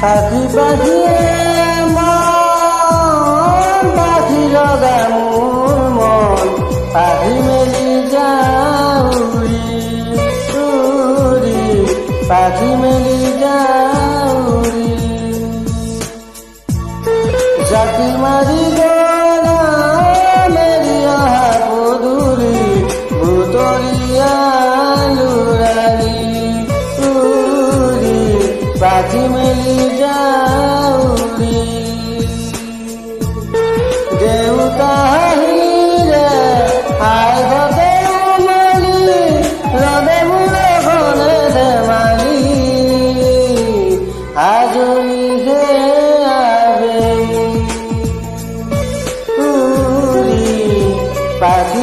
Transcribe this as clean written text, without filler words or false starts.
পাখি পাখি মন পাখি লগা মোৰ মন পাখি মেলি যাউৰি উৰি পাখি মেলি যাউৰি জাতি মাৰি গলা মেলি অহা পদূলি বুটলিয়া লুৰালি উৰি পাখি মেলি যাউৰি দেউতা আহিলে আই ঘতে উমলি ৰদে মূৰে ঘনে ধেমালি আজলি হে আবেলি উৰি পাখি